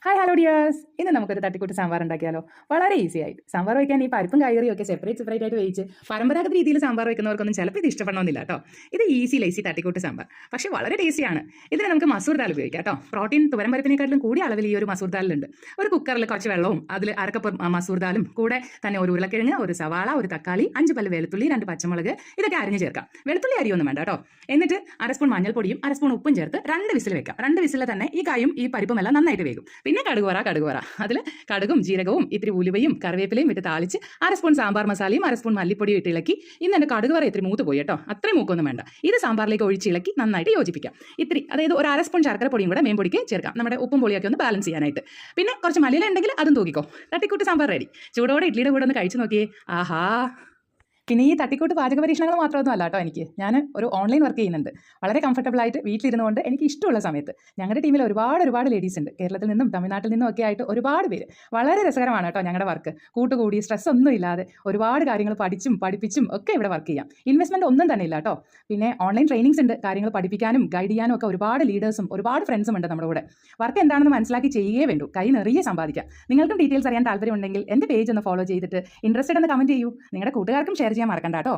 Hi hello dears, ഇന്ന് നമുക്കൊരു തട്ടിക്കൂട്ട് സാമ്പാർ ഉണ്ടാക്കിയാലോ. വളരെ ഈസി ആയിട്ട് സാമ്പാർ വയ്ക്കാൻ ഈ പരിപ്പും കായറിയും ഒക്കെ സെപ്പറേറ്റ് ആയിട്ട് വേവിച്ച് പരമ്പരാഗത രീതിയിൽ സാമ്പാർ വയ്ക്കുന്നവർക്കൊന്നും ചിലപ്പോൾ ഇത് ഇഷ്ടപ്പെടണമെന്നില്ല കേട്ടോ. ഇത് ഈസി ലൈസി തട്ടിക്കൂട്ട് സാമ്പാർ, പക്ഷേ വളരെ ടേസ്റ്റിയാണ്. ഇതിന് നമുക്ക് മസൂർ ദാൽ ഉപയോഗിക്കാം കേട്ടോ. പ്രോട്ടീൻ തുവരം പരിപ്പിനെക്കാട്ടിലും കൂടിയ അളവിൽ ഈ ഒരു മസൂർ ദാലിലുണ്ട്. ഒരു കുക്കറിൽ കുറച്ച് വെള്ളവും അതിൽ അരക്കപ്പ് മസൂർ ദാലും കൂടെ തന്നെ ഒരു ഉരുളക്കിഴങ്ങ്, ഒരു സവാള, ഒരു തക്കാളി, 5 പല്ല് വെളുത്തുള്ളി, 2 പച്ചമുളക് ഇതൊക്കെ അരിഞ്ഞ് ചേർക്കാം. വെളുത്തുള്ളി അരിയൊന്നും വേണ്ട കേട്ടോ. എന്നിട്ട് അര സ്പൂൺ മഞ്ഞൾപ്പൊടിയും അര സ്പൂൺ ഉപ്പും ചേർത്ത് 2 വിസിൽ വെക്കാം. 2 വിസിൽ തന്നെ ഈ കായും ഈ പരിപ്പും എല്ലാം നന്നായിട്ട് വേകും. പിന്നെ കടുകുവറ അതിൽ കടുകും ജീരകവും ഇത്തിരി ഉലുവയും കറിവേപ്പിലയും ഇട്ട് താളിച്ച് അര സ്പൂൺ സാമ്പാർ മസാലയും അര സ്പൂൺ മല്ലിപ്പൊടിയും ഇട്ട് ഇളക്കി. ഇന്ന് എൻ്റെ കടുകുവറ ഇത്തിരി മൂത്ത് പോയി കേട്ടോ. അത്രയും മൂക്കൊന്നും വേണ്ട. ഇത് സാമ്പാറിലേക്ക് ഒഴിച്ചിളക്കി നന്നായിട്ട് യോജിപ്പിക്കാം. ഇത്തിരി അതായത് ഒരു അര സ്പൂൺ ശർക്കര പൊടിയും കൂടെ മേമ്പൊടിക്ക് ചേർക്കാം, നമ്മുടെ ഉപ്പും പൊളിയൊക്കെ ഒന്ന് ബാലൻസ് ചെയ്യാനായിട്ട്. പിന്നെ കുറച്ച് മല്ലിയില ഉണ്ടെങ്കിൽ അതും തൂക്കിക്കോ. തട്ടിക്കൂട്ട് സാമ്പാർ റെഡി. ചൂടോടെ ഇഡ്ലിയുടെ കൂടെ ഒന്ന് കഴിച്ചു നോക്കിയേ. ആഹാ. പിന്നെ ഈ തട്ടിക്കൂട്ട് പാചക പരീക്ഷണങ്ങൾ മാത്രമൊന്നും അല്ല കേട്ടോ. ഞാൻ ഒരു ഓൺലൈൻ വർക്ക് ചെയ്യുന്നുണ്ട്. വളരെ കംഫർട്ടബിൾ ആയിട്ട് വീട്ടിലിരുന്നുകൊണ്ട് എനിക്ക് ഇഷ്ടമുള്ള സമയത്ത്. ഞങ്ങളുടെ ടീമിൽ ഒരുപാട് ലേഡീസ് ഉണ്ട്. കേരളത്തിൽ നിന്നും തമിഴ്നാട്ടിൽ നിന്നും ഒക്കെ ആയിട്ട് ഒരുപാട് പേര്. വളരെ രസകരമാണ് കേട്ടോ ഞങ്ങളുടെ വർക്ക്. കൂട്ടുകൂടി സ്ട്രെസ് ഒന്നും ഇല്ലാതെ ഒരുപാട് കാര്യങ്ങൾ പഠിപ്പിച്ചും ഒക്കെ ഇവിടെ വർക്ക് ചെയ്യാം. ഇൻവെസ്റ്റ്മെന്റ് ഒന്നും തന്നെ ഇല്ല കേട്ടോ. പിന്നെ ഓൺലൈൻ ട്രെയിനിങ്സ് ഉണ്ട്. കാര്യങ്ങൾ പഠിപ്പിക്കാനും ഗൈഡ് ചെയ്യാനും ഒക്കെ ഒരുപാട് ലീഡേഴ്സും ഒരുപാട് ഫ്രണ്ട്സും ഉണ്ട് നമ്മുടെ കൂടെ. വർക്ക് എന്താണെന്ന് മനസ്സിലാക്കി ചെയ്യുകയേ വേണ്ടൂ. കൈ നിറയെ സമ്പാദിക്കാം. നിങ്ങൾക്കും ഡീറ്റെയിൽസ് അറിയാൻ താല്പര്യമുണ്ടെങ്കിൽ എൻ്റെ പേജ് ഒന്ന് ഫോളോ ചെയ്തിട്ട് ഇൻട്രസ്റ്റഡ് എന്ന് കമന്റ് ചെയ്യൂ. നിങ്ങളുടെ കൂട്ടുകാർക്കും ഷെയർ ചെയ്യാൻ മറക്കണ്ട കേട്ടോ.